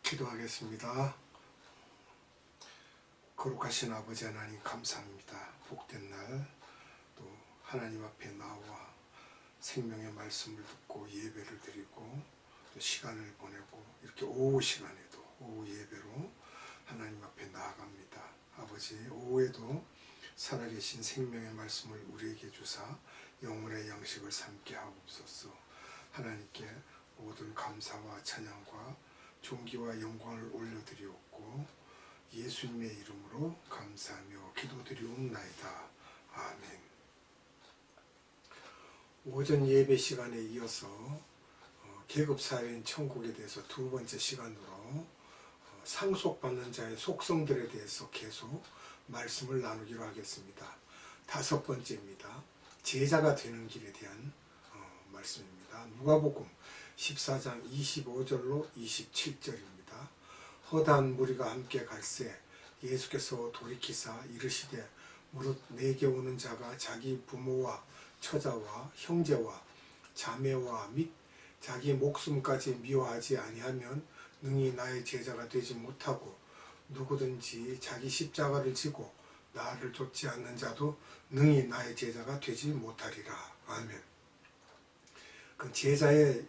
기도하겠습니다. 거룩하신 아버지 하나님 감사합니다. 복된 날 또 하나님 앞에 나와 생명의 말씀을 듣고 예배를 드리고 또 시간을 보내고 이렇게 오후 시간에도 오후 예배로 하나님 앞에 나아갑니다. 아버지, 오후에도 살아계신 생명의 말씀을 우리에게 주사 영혼의 양식을 삼게 하옵소서. 하나님께 모든 감사와 찬양과 존귀와 영광을 올려드리옵고 예수님의 이름으로 감사하며 기도드리옵나이다. 아멘. 오전 예배 시간에 이어서 계급사회인 천국에 대해서 두 번째 시간으로 상속받는 자의 속성들에 대해서 계속 말씀을 나누기로 하겠습니다. 다섯 번째입니다. 제자가 되는 길에 대한 말씀입니다. 누가복음 14장 25절로 27절입니다. 허다한 무리가 함께 갈새 예수께서 돌이키사 이르시되 무릇 내게 오는 자가 자기 부모와 처자와 형제와 자매와 및 자기 목숨까지 미워하지 아니하면 능히 나의 제자가 되지 못하고 누구든지 자기 십자가를 지고 나를 좇지 않는 자도 능히 나의 제자가 되지 못하리라. 아멘. 그 제자의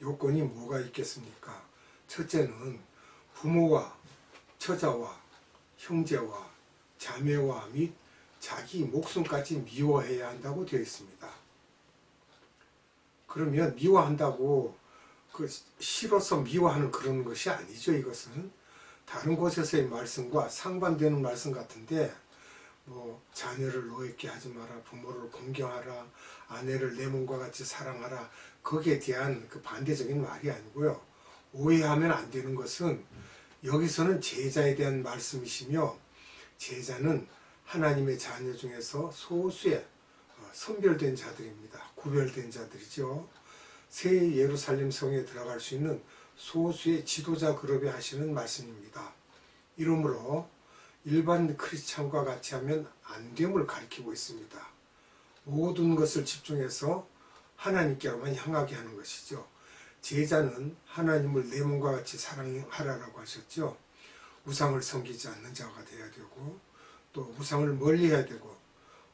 요건이 뭐가 있겠습니까? 첫째는 부모와 처자와 형제와 자매와 및 자기 목숨까지 미워해야 한다고 되어 있습니다. 그러면 미워한다고 싫어서 미워하는 그런 것이 아니죠. 이것은 다른 곳에서의 말씀과 상반되는 말씀 같은데, 자녀를 노엽게 하지 마라, 부모를 공경하라, 아내를 내 몸과 같이 사랑하라, 거기에 대한 그 반대적인 말이 아니고요. 오해하면 안 되는 것은 여기서는 제자에 대한 말씀이시며, 제자는 하나님의 자녀 중에서 소수의 선별된 자들입니다. 구별된 자들이죠. 새 예루살렘 성에 들어갈 수 있는 소수의 지도자 그룹에 하시는 말씀입니다. 이러므로 일반 크리스찬과 같이 하면 안 됨을 가리키고 있습니다. 모든 것을 집중해서 하나님께로만 향하게 하는 것이죠. 제자는 하나님을 내 몸과 같이 사랑하라라고 하셨죠. 우상을 섬기지 않는 자가 되어야 되고 또 우상을 멀리해야 되고,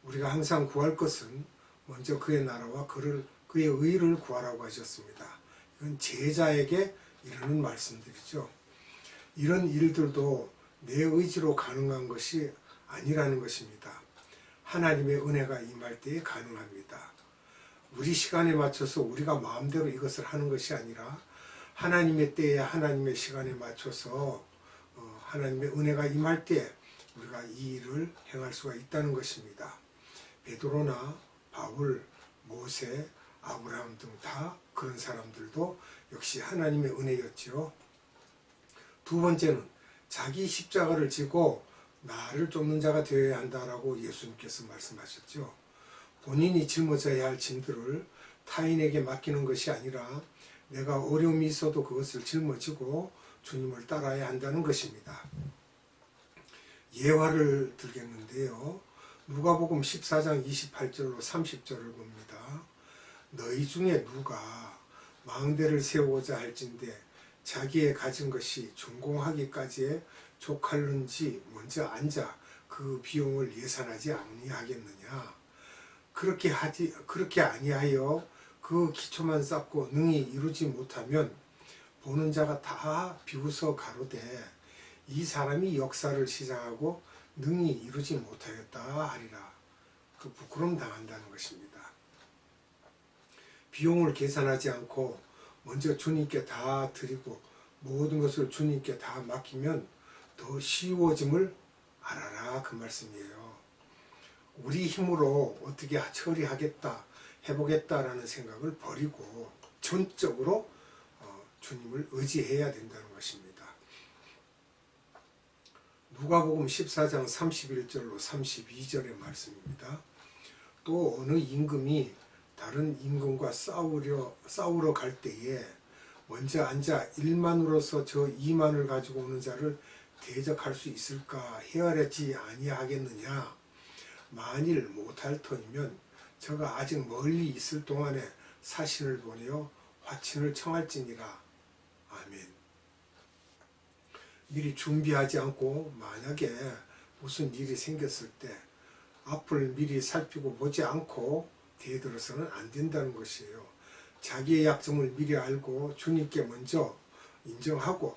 우리가 항상 구할 것은 먼저 그의 나라와 그의 의를 구하라고 하셨습니다. 이건 제자에게 이르는 말씀들이죠. 이런 일들도 내 의지로 가능한 것이 아니라는 것입니다. 하나님의 은혜가 임할 때에 가능합니다. 우리 시간에 맞춰서 우리가 마음대로 이것을 하는 것이 아니라 하나님의 때에 하나님의 시간에 맞춰서 하나님의 은혜가 임할 때 우리가 이 일을 행할 수가 있다는 것입니다. 베드로나 바울, 모세, 아브라함 등 다 그런 사람들도 역시 하나님의 은혜였죠. 두 번째는 자기 십자가를 지고 나를 쫓는 자가 되어야 한다라고 예수님께서 말씀하셨죠. 본인이 짊어져야 할 짐들을 타인에게 맡기는 것이 아니라 내가 어려움이 있어도 그것을 짊어지고 주님을 따라야 한다는 것입니다. 예화를 들겠는데요. 누가복음 14장 28절로 30절을 봅니다. 너희 중에 누가 망대를 세우고자 할진대 자기의 가진 것이 준공하기까지에 족할는지 먼저 앉아 그 비용을 예산하지 아니하겠느냐. 그렇게 아니하여 그 기초만 쌓고 능히 이루지 못하면 보는 자가 다 비웃어 가로되 이 사람이 역사를 시작하고 능히 이루지 못하였다 하리라. 그 부끄럼 당한다는 것입니다. 비용을 계산하지 않고 먼저 주님께 다 드리고 모든 것을 주님께 다 맡기면 더 쉬워짐을 알아라, 그 말씀이에요. 우리 힘으로 어떻게 처리하겠다, 해보겠다라는 생각을 버리고 전적으로 주님을 의지해야 된다는 것입니다. 누가복음 14장 31절로 32절의 말씀입니다. 또 어느 임금이 다른 임금과 싸우러 갈 때에 먼저 앉아 1만으로서 저 2만을 가지고 오는 자를 대적할 수 있을까 헤아려지 아니하겠느냐. 만일 못할 터이면 저가 아직 멀리 있을 동안에 사신을 보내어 화친을 청할지니라. 아멘. 미리 준비하지 않고 만약에 무슨 일이 생겼을 때 앞을 미리 살피고 보지 않고 대들어서는 안 된다는 것이에요. 자기의 약점을 미리 알고 주님께 먼저 인정하고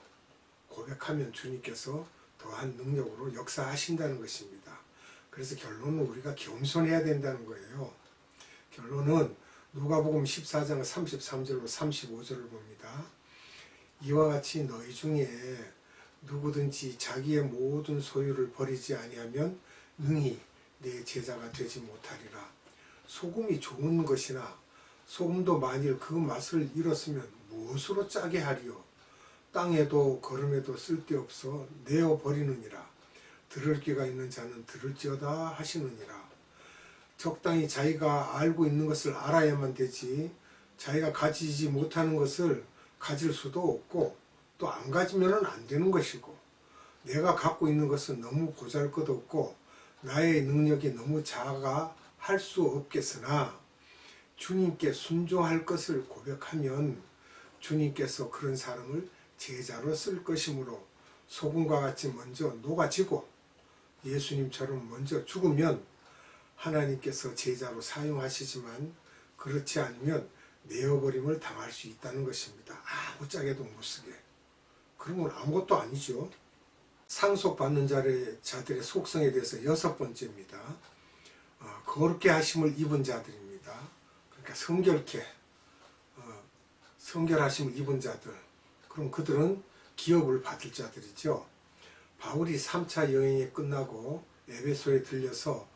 고백하면 주님께서 더한 능력으로 역사하신다는 것입니다. 그래서 결론은 우리가 겸손해야 된다는 거예요. 결론은 누가복음 14장 33절로 35절을 봅니다. 이와 같이 너희 중에 누구든지 자기의 모든 소유를 버리지 아니하면 능히 내 제자가 되지 못하리라. 소금이 좋은 것이나 소금도 만일 그 맛을 잃었으면 무엇으로 짜게 하리요. 땅에도 거름에도 쓸데없어 내어 버리느니라. 들을 귀가 있는 자는 들을지어다 하시느니라. 적당히 자기가 알고 있는 것을 알아야만 되지 자기가 가지지 못하는 것을 가질 수도 없고 또 안 가지면 안 되는 것이고 내가 갖고 있는 것은 너무 보잘것없고 나의 능력이 너무 작아 할 수 없겠으나 주님께 순종할 것을 고백하면 주님께서 그런 사람을 제자로 쓸 것이므로 소금과 같이 먼저 녹아지고 예수님처럼 먼저 죽으면 하나님께서 제자로 사용하시지만 그렇지 않으면 내어버림을 당할 수 있다는 것입니다. 아무짝에도 못 쓰게. 그런 건 아무것도 아니죠. 상속받는 자들의 속성에 대해서 6번째입니다. 거룩게 하심을 입은 자들입니다. 그러니까 성결하심을 입은 자들. 그럼 그들은 기업을 받을 자들이죠. 바울이 3차 여행이 끝나고 에베소에 들려서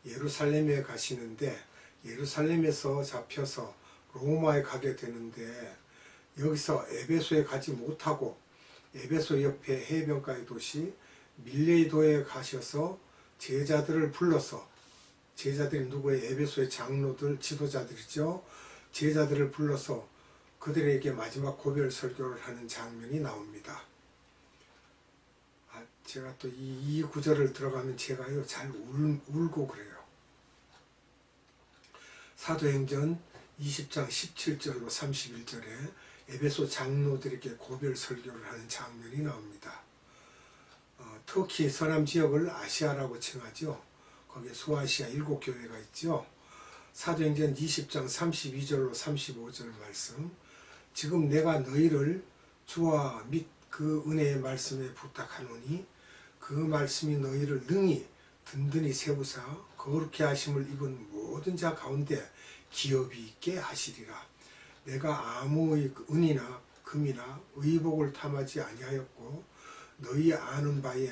예루살렘에 가시는데 예루살렘에서 잡혀서 로마에 가게 되는데 여기서 에베소에 가지 못하고 에베소 옆에 해변가의 도시 밀레도에 가셔서 제자들을 불러서 제자들이 누구의 에베소의 장로들 지도자들이죠. 제자들을 불러서 그들에게 마지막 고별 설교를 하는 장면이 나옵니다. 제가 또 이 구절을 들어가면 제가요 잘 울고 그래요. 사도행전 20장 17절로 31절에 에베소 장로들에게 고별 설교를 하는 장면이 나옵니다. 터키 서남 지역을 아시아라고 칭하죠. 거기에 소아시아 7교회가 있죠. 사도행전 20장 32절로 35절 말씀. 지금 내가 너희를 주와 및 그 은혜의 말씀에 부탁하노니 그 말씀이 너희를 능히 든든히 세우사 거룩게 하심을 입은 모든 자 가운데 기업이 있게 하시리라. 내가 아무의 은이나 금이나 의복을 탐하지 아니하였고 너희 아는 바에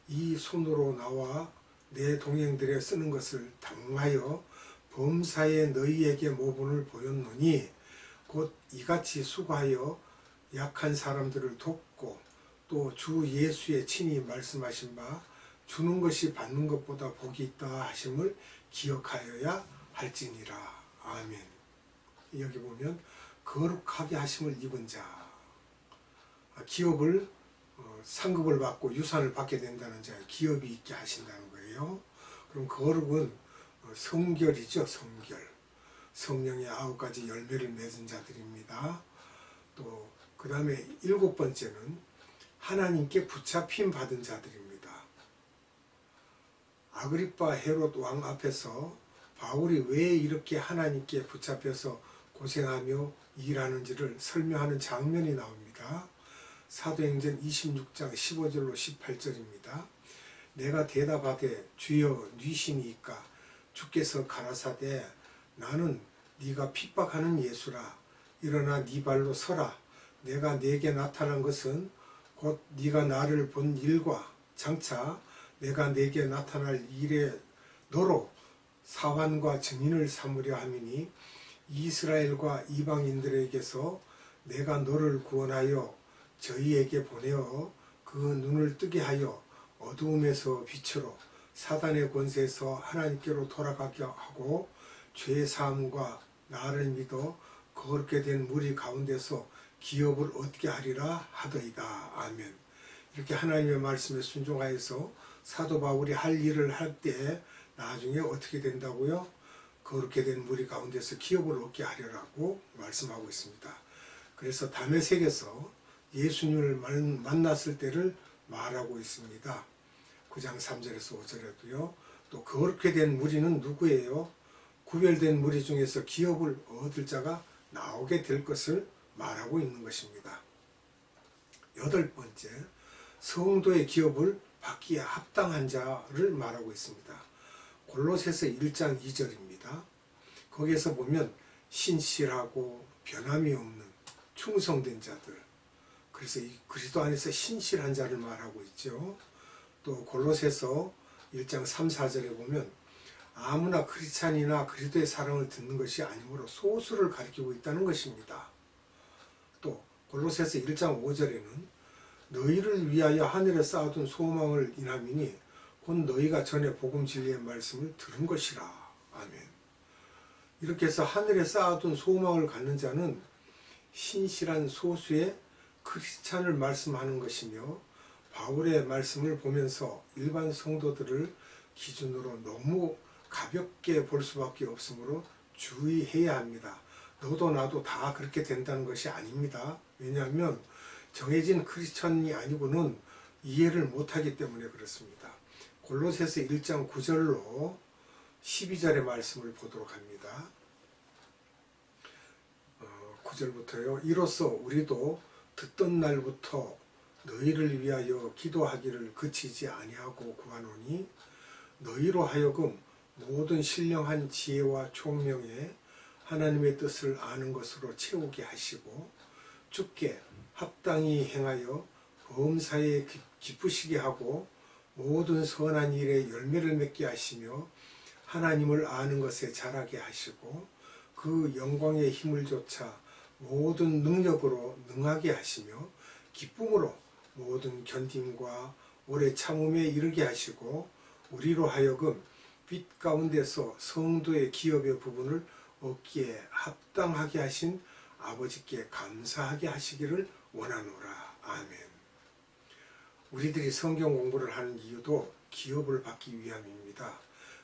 이 손으로 나와 내 동행들에 쓰는 것을 당하여 범사에 너희에게 모본을 보였노니 곧 이같이 수고하여 약한 사람들을 돕고 또 주 예수의 친히 말씀하신 바 주는 것이 받는 것보다 복이 있다 하심을 기억하여야 할지니라. 아멘. 여기 보면 거룩하게 하심을 입은 자, 기업을 상급을 받고 유산을 받게 된다는 자, 기업이 있게 하신다는 거예요. 그럼 거룩은 성결이죠. 성결. 성령의 9가지 열매를 맺은 자들입니다. 또 그 다음에 7번째는 하나님께 붙잡힘 받은 자들입니다. 아그리빠 헤롯 왕 앞에서 바울이 왜 이렇게 하나님께 붙잡혀서 고생하며 일하는지를 설명하는 장면이 나옵니다. 사도행전 26장 15절로 18절입니다. 내가 대답하되 주여 뉘시니이까 주께서 가라사대 나는 네가 핍박하는 예수라. 일어나 네 발로 서라. 내가 네게 나타난 것은 곧 네가 나를 본 일과 장차 내가 네게 나타날 일에 너로 사환과 증인을 삼으려 함이니 이스라엘과 이방인들에게서 내가 너를 구원하여 저희에게 보내어 그 눈을 뜨게 하여 어두움에서 빛으로 사단의 권세에서 하나님께로 돌아가게 하고 죄 사함과 나를 믿어 거룩게 된 무리 가운데서 기업을 얻게 하리라 하더이다. 아멘. 이렇게 하나님의 말씀에 순종하여서 사도 바울이 할 일을 할 때 나중에 어떻게 된다고요? 거룩게 된 무리 가운데서 기업을 얻게 하리라고 말씀하고 있습니다. 그래서 다메섹에서 예수님을 만났을 때를 말하고 있습니다. 9장 3절에서 5절에도요. 또 그렇게 된 무리는 누구예요? 구별된 무리 중에서 기업을 얻을 자가 나오게 될 것을 말하고 있는 것입니다. 8번째, 성도의 기업을 받기에 합당한 자를 말하고 있습니다. 골로새서 1장 2절입니다. 거기에서 보면 신실하고 변함이 없는 충성된 자들, 그래서 이 그리스도 안에서 신실한 자를 말하고 있죠. 또 골로새서 1장 3, 4절에 보면 아무나 크리스찬이나 그리스도의 사랑을 듣는 것이 아니므로 소수를 가리키고 있다는 것입니다. 또 골로새서 1장 5절에는 너희를 위하여 하늘에 쌓아둔 소망을 인함이니 곧 너희가 전에 복음 진리의 말씀을 들은 것이라. 아멘. 이렇게 해서 하늘에 쌓아둔 소망을 갖는 자는 신실한 소수의 크리스찬을 말씀하는 것이며, 바울의 말씀을 보면서 일반 성도들을 기준으로 너무 가볍게 볼 수밖에 없으므로 주의해야 합니다. 너도 나도 다 그렇게 된다는 것이 아닙니다. 왜냐하면 정해진 크리스천이 아니고는 이해를 못하기 때문에 그렇습니다. 골로새서 1장 9절로 12절의 말씀을 보도록 합니다. 9절부터요. 이로써 우리도 듣던 날부터 너희를 위하여 기도하기를 그치지 아니하고 구하노니 너희로 하여금 모든 신령한 지혜와 총명에 하나님의 뜻을 아는 것으로 채우게 하시고 주께 합당히 행하여 범사에 기쁘시게 하고 모든 선한 일에 열매를 맺게 하시며 하나님을 아는 것에 자라게 하시고 그 영광의 힘을 좇아 모든 능력으로 능하게 하시며 기쁨으로 모든 견딤과 오래 참음에 이르게 하시고 우리로 하여금 빛 가운데서 성도의 기업의 부분을 얻기에 합당하게 하신 아버지께 감사하게 하시기를 원하노라. 아멘. 우리들이 성경 공부를 하는 이유도 기업을 받기 위함입니다.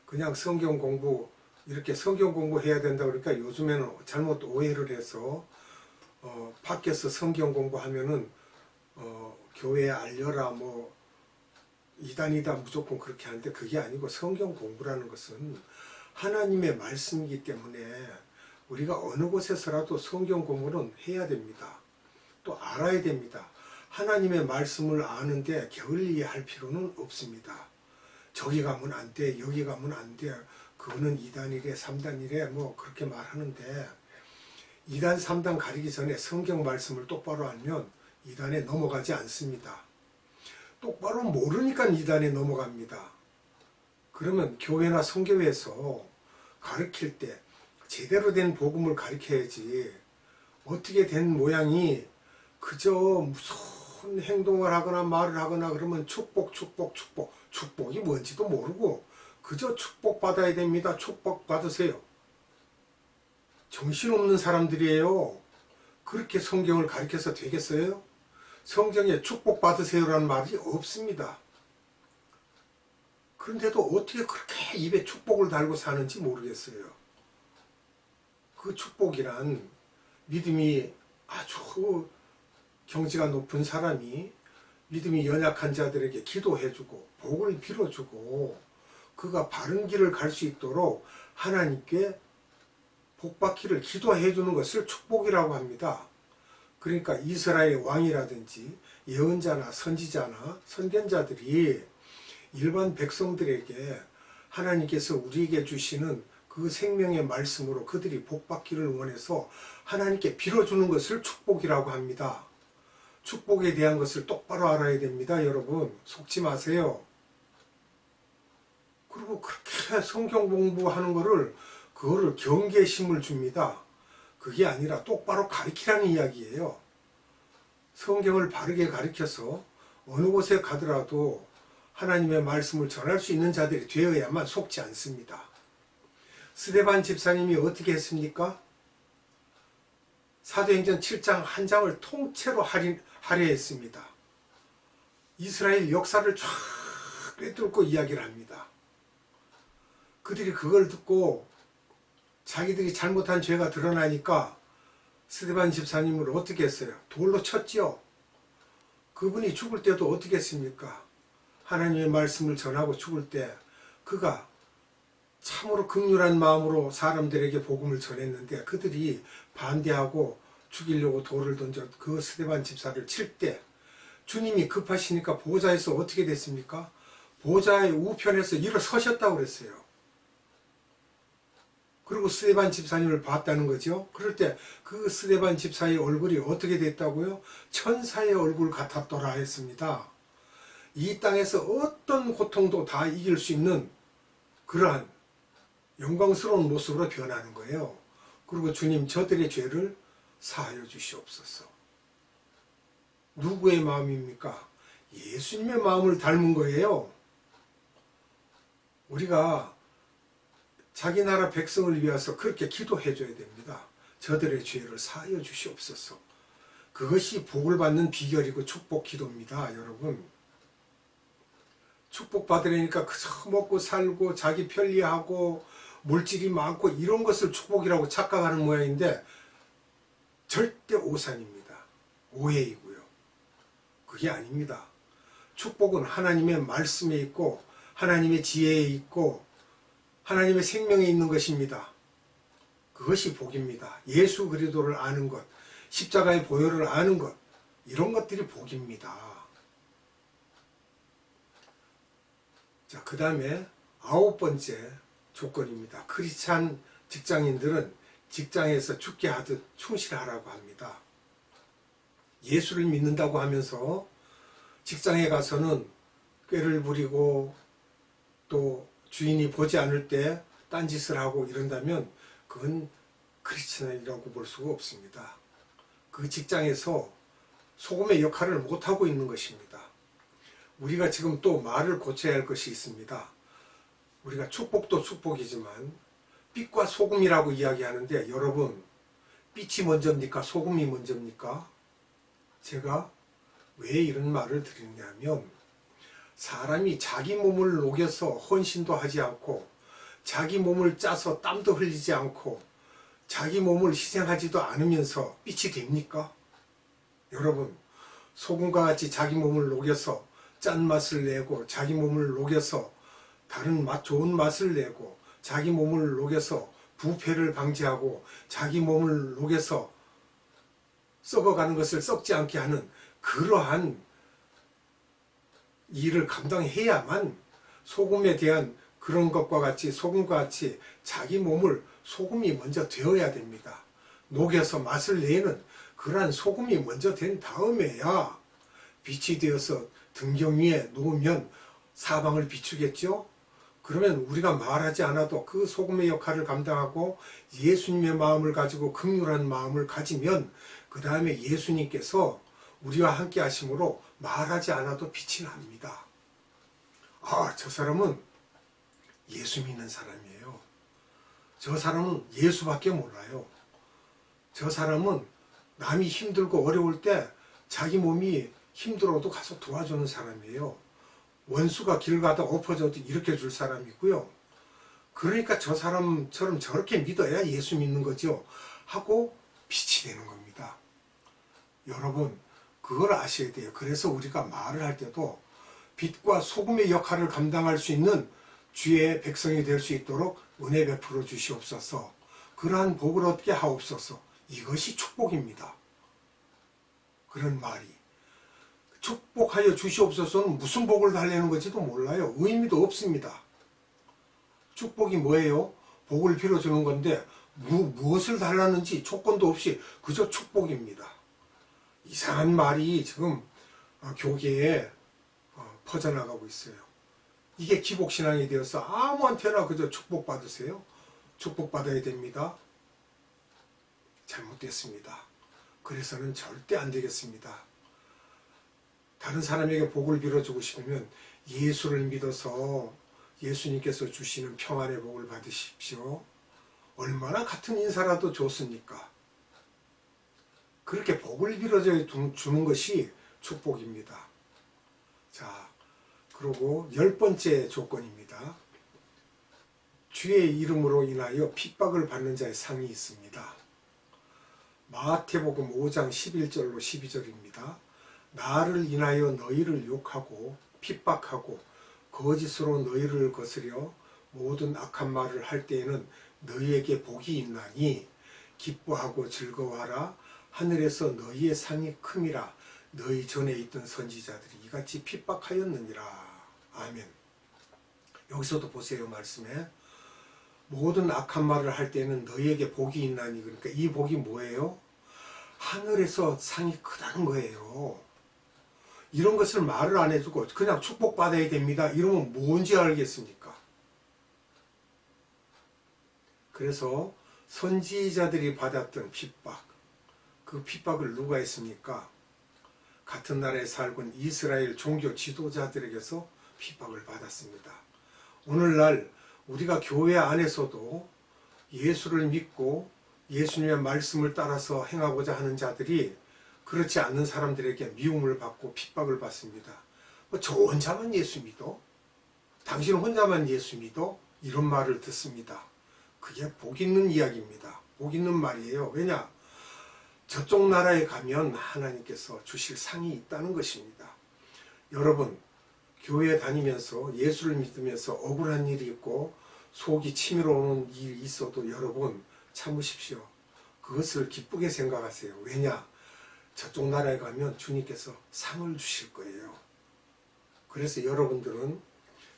그냥 성경 공부, 이렇게 성경 공부해야 된다 그러니까 요즘에는 잘못 오해를 해서 밖에서 성경 공부하면은 교회에 알려라 뭐 이단이다 무조건 그렇게 하는데 그게 아니고, 성경 공부라는 것은 하나님의 말씀이기 때문에 우리가 어느 곳에서라도 성경 공부는 해야 됩니다. 또 알아야 됩니다. 하나님의 말씀을 아는데 게을리할 필요는 없습니다. 저기 가면 안 돼, 여기 가면 안 돼, 그거는 2단이래 3단이래 뭐 그렇게 말하는데 2단 3단 가리기 전에 성경 말씀을 똑바로 알면 2단에 넘어가지 않습니다. 똑바로 모르니까 2단에 넘어갑니다. 그러면 교회나 선교회에서 가르칠 때 제대로 된 복음을 가르쳐야지, 어떻게 된 모양이 그저 무슨 행동을 하거나 말을 하거나 그러면 축복이 뭔지도 모르고 그저 축복받아야 됩니다. 축복받으세요. 정신없는 사람들이에요. 그렇게 성경을 가르쳐서 되겠어요? 성경에 축복받으세요라는 말이 없습니다. 그런데도 어떻게 그렇게 입에 축복을 달고 사는지 모르겠어요. 그 축복이란 믿음이 아주 경지가 높은 사람이 믿음이 연약한 자들에게 기도해주고 복을 빌어주고 그가 바른 길을 갈 수 있도록 하나님께 복받기를 기도해주는 것을 축복이라고 합니다. 그러니까 이스라엘 왕이라든지 예언자나 선지자나 선견자들이 일반 백성들에게 하나님께서 우리에게 주시는 그 생명의 말씀으로 그들이 복받기를 원해서 하나님께 빌어주는 것을 축복이라고 합니다. 축복에 대한 것을 똑바로 알아야 됩니다. 여러분 속지 마세요. 그리고 그렇게 성경 공부하는 그거를 경계심을 줍니다. 그게 아니라 똑바로 가르치라는 이야기예요. 성경을 바르게 가르쳐서 어느 곳에 가더라도 하나님의 말씀을 전할 수 있는 자들이 되어야만 속지 않습니다. 스데반 집사님이 어떻게 했습니까? 사도행전 7장 한 장을 통째로 할애했습니다. 이스라엘 역사를 쫙 꿰뚫고 이야기를 합니다. 그들이 그걸 듣고 자기들이 잘못한 죄가 드러나니까 스데반 집사님을 어떻게 했어요? 돌로 쳤지요. 그분이 죽을 때도 어떻게 했습니까? 하나님의 말씀을 전하고 죽을 때 그가 참으로 극률한 마음으로 사람들에게 복음을 전했는데 그들이 반대하고 죽이려고 돌을 던져 그 스데반 집사를 칠 때 주님이 급하시니까 보좌에서 어떻게 됐습니까? 보좌의 우편에서 일어서셨다고 그랬어요. 그리고 스데반 집사님을 봤다는 거죠. 그럴 때 그 스데반 집사의 얼굴이 어떻게 됐다고요? 천사의 얼굴 같았더라 했습니다. 이 땅에서 어떤 고통도 다 이길 수 있는 그러한 영광스러운 모습으로 변하는 거예요. 그리고 주님 저들의 죄를 사하여 주시옵소서. 누구의 마음입니까? 예수님의 마음을 닮은 거예요. 우리가 자기 나라 백성을 위해서 그렇게 기도해 줘야 됩니다. 저들의 죄를 사하여 주시옵소서. 그것이 복을 받는 비결이고 축복 기도입니다. 여러분. 축복받으려니까 그저 먹고 살고 자기 편리하고 물질이 많고 이런 것을 축복이라고 착각하는 모양인데 절대 오산입니다. 오해이고요. 그게 아닙니다. 축복은 하나님의 말씀에 있고 하나님의 지혜에 있고 하나님의 생명에 있는 것입니다. 그것이 복입니다. 예수 그리스도를 아는 것, 십자가의 보혈을 아는 것, 이런 것들이 복입니다. 자, 그 다음에 9번째 조건입니다. 크리스찬 직장인들은 직장에서 죽게 하듯 충실하라고 합니다. 예수를 믿는다고 하면서 직장에 가서는 꾀를 부리고 또 주인이 보지 않을 때 딴짓을 하고 이런다면 그건 크리스찬이라고 볼 수가 없습니다. 그 직장에서 소금의 역할을 못하고 있는 것입니다. 우리가 지금 또 말을 고쳐야 할 것이 있습니다. 우리가 축복도 축복이지만 빛과 소금이라고 이야기하는데 여러분, 빛이 먼저입니까? 소금이 먼저입니까? 제가 왜 이런 말을 드리냐면 사람이 자기 몸을 녹여서 헌신도 하지 않고 자기 몸을 짜서 땀도 흘리지 않고 자기 몸을 희생하지도 않으면서 빛이 됩니까? 여러분, 소금과 같이 자기 몸을 녹여서 짠맛을 내고 자기 몸을 녹여서 다른 좋은 맛을 내고 자기 몸을 녹여서 부패를 방지하고 자기 몸을 녹여서 썩어가는 것을 썩지 않게 하는 그러한 일을 감당해야만 소금에 대한 그런 것과 같이 소금과 같이 자기 몸을 소금이 먼저 되어야 됩니다. 녹여서 맛을 내는 그러한 소금이 먼저 된 다음에야 빛이 되어서 등경 위에 놓으면 사방을 비추겠죠? 그러면 우리가 말하지 않아도 그 소금의 역할을 감당하고 예수님의 마음을 가지고 긍휼한 마음을 가지면 그 다음에 예수님께서 우리와 함께 하심으로 말하지 않아도 빛이 납니다. 아, 저 사람은 예수 믿는 사람이에요. 저 사람은 예수밖에 몰라요. 저 사람은 남이 힘들고 어려울 때 자기 몸이 힘들어도 가서 도와주는 사람이에요. 원수가 길 가다 엎어져도 일으켜 줄 사람이고요. 그러니까 저 사람처럼 저렇게 믿어야 예수 믿는 거죠. 하고 빛이 되는 겁니다. 여러분, 그걸 아셔야 돼요. 그래서 우리가 말을 할 때도 빛과 소금의 역할을 감당할 수 있는 주의 백성이 될 수 있도록 은혜 베풀어 주시옵소서. 그러한 복을 얻게 하옵소서. 이것이 축복입니다. 그런 말이. 축복하여 주시옵소서는 무슨 복을 달라는 건지도 몰라요. 의미도 없습니다. 축복이 뭐예요? 복을 빌어주는 건데 무엇을 달라는지 조건도 없이 그저 축복입니다. 이상한 말이 지금 교계에 퍼져나가고 있어요. 이게 기복신앙이 되어서 아무한테나 그저 축복받으세요. 축복받아야 됩니다. 잘못됐습니다. 그래서는 절대 안 되겠습니다. 다른 사람에게 복을 빌어주고 싶으면 예수를 믿어서 예수님께서 주시는 평안의 복을 받으십시오. 얼마나 같은 인사라도 좋습니까? 그렇게 복을 빌어줘 주는 것이 축복입니다. 자, 그리고 10번째 조건입니다. 주의 이름으로 인하여 핍박을 받는 자의 상이 있습니다. 마태복음 5장 11절로 12절입니다. 나를 인하여 너희를 욕하고 핍박하고 거짓으로 너희를 거스려 모든 악한 말을 할 때에는 너희에게 복이 있나니 기뻐하고 즐거워하라. 하늘에서 너희의 상이 큼이라. 너희 전에 있던 선지자들이 이같이 핍박하였느니라. 아멘. 여기서도 보세요. 말씀에 모든 악한 말을 할 때는 너희에게 복이 있나니, 그러니까 이 복이 뭐예요? 하늘에서 상이 크다는 거예요. 이런 것을 말을 안 해주고 그냥 축복받아야 됩니다, 이러면 뭔지 알겠습니까? 그래서 선지자들이 받았던 핍박, 그 핍박을 누가 했습니까? 같은 나라에 살고 있는 이스라엘 종교 지도자들에게서 핍박을 받았습니다. 오늘날 우리가 교회 안에서도 예수를 믿고 예수님의 말씀을 따라서 행하고자 하는 자들이 그렇지 않는 사람들에게 미움을 받고 핍박을 받습니다. 저 혼자만 예수 믿어? 당신 혼자만 예수 믿어? 이런 말을 듣습니다. 그게 복 있는 이야기입니다. 복 있는 말이에요. 왜냐? 저쪽 나라에 가면 하나님께서 주실 상이 있다는 것입니다. 여러분, 교회 다니면서 예수를 믿으면서 억울한 일이 있고 속이 치밀어 오는 일이 있어도 여러분 참으십시오. 그것을 기쁘게 생각하세요. 왜냐? 저쪽 나라에 가면 주님께서 상을 주실 거예요. 그래서 여러분들은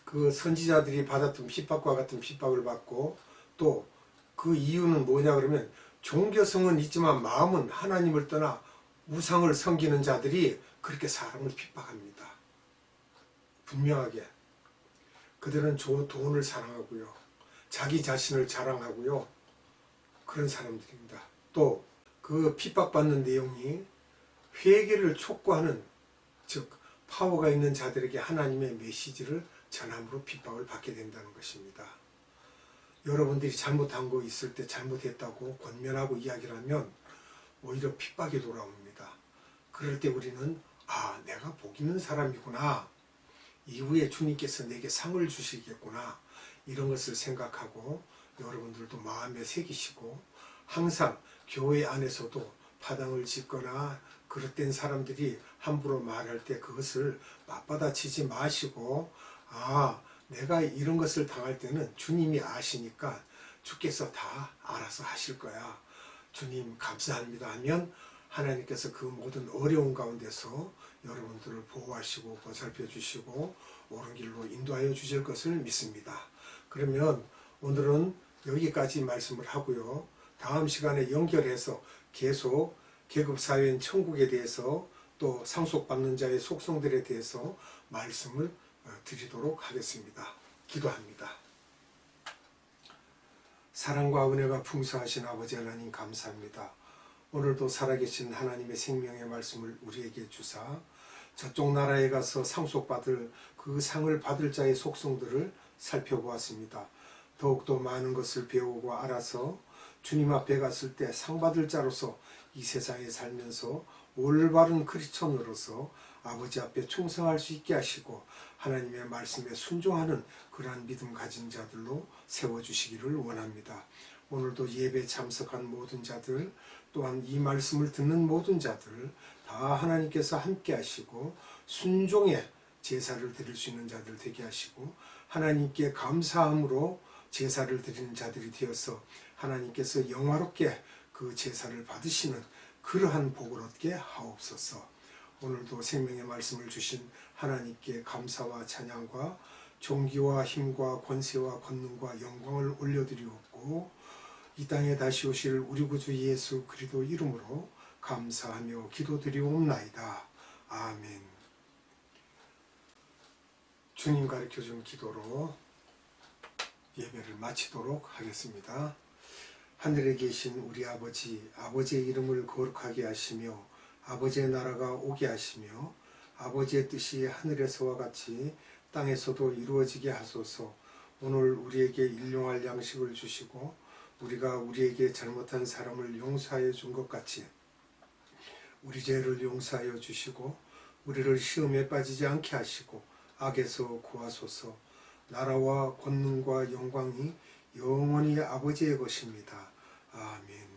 그 선지자들이 받았던 핍박과 같은 핍박을 받고, 또 그 이유는 뭐냐 그러면 종교성은 있지만 마음은 하나님을 떠나 우상을 섬기는 자들이 그렇게 사람을 핍박합니다. 분명하게 그들은 돈을 사랑하고요, 자기 자신을 자랑하고요, 그런 사람들입니다. 또 그 핍박받는 내용이 회개를 촉구하는, 즉 파워가 있는 자들에게 하나님의 메시지를 전함으로 핍박을 받게 된다는 것입니다. 여러분들이 잘못한 거 있을 때 잘못했다고 권면하고 이야기를 하면 오히려 핍박이 돌아옵니다. 그럴 때 우리는 내가 복 있는 사람이구나, 이후에 주님께서 내게 상을 주시겠구나, 이런 것을 생각하고 여러분들도 마음에 새기시고, 항상 교회 안에서도 파당을 짓거나 그릇된 사람들이 함부로 말할 때 그것을 맞받아치지 마시고, 내가 이런 것을 당할 때는 주님이 아시니까 주께서 다 알아서 하실 거야, 주님 감사합니다 하면 하나님께서 그 모든 어려운 가운데서 여러분들을 보호하시고 보살펴 주시고 옳은 길로 인도하여 주실 것을 믿습니다. 그러면 오늘은 여기까지 말씀을 하고요, 다음 시간에 연결해서 계속 계급사회인 천국에 대해서 또 상속받는 자의 속성들에 대해서 말씀을 드리도록 하겠습니다. 기도합니다. 사랑과 은혜가 풍성하신 아버지 하나님 감사합니다. 오늘도 살아계신 하나님의 생명의 말씀을 우리에게 주사 저쪽 나라에 가서 상속받을 그 상을 받을 자의 속성들을 살펴보았습니다. 더욱더 많은 것을 배우고 알아서 주님 앞에 갔을 때 상 받을 자로서 이 세상에 살면서 올바른 크리스천으로서 아버지 앞에 충성할 수 있게 하시고 하나님의 말씀에 순종하는 그러한 믿음 가진 자들로 세워주시기를 원합니다. 오늘도 예배 참석한 모든 자들, 또한 이 말씀을 듣는 모든 자들 다 하나님께서 함께 하시고 순종의 제사를 드릴 수 있는 자들 되게 하시고, 하나님께 감사함으로 제사를 드리는 자들이 되어서 하나님께서 영화롭게 그 제사를 받으시는 그러한 복을 얻게 하옵소서. 오늘도 생명의 말씀을 주신 하나님께 감사와 찬양과 존귀와 힘과 권세와 권능과 영광을 올려드리옵고, 이 땅에 다시 오실 우리 구주 예수 그리스도 이름으로 감사하며 기도드리옵나이다. 아멘. 주님 가르쳐준 기도로 예배를 마치도록 하겠습니다. 하늘에 계신 우리 아버지, 아버지의 이름을 거룩하게 하시며 아버지의 나라가 오게 하시며 아버지의 뜻이 하늘에서와 같이 땅에서도 이루어지게 하소서. 오늘 우리에게 일용할 양식을 주시고 우리가 우리에게 잘못한 사람을 용서하여 준 것 같이 우리 죄를 용서하여 주시고 우리를 시험에 빠지지 않게 하시고 악에서 구하소서. 나라와 권능과 영광이 영원히 아버지의 것입니다. 아멘.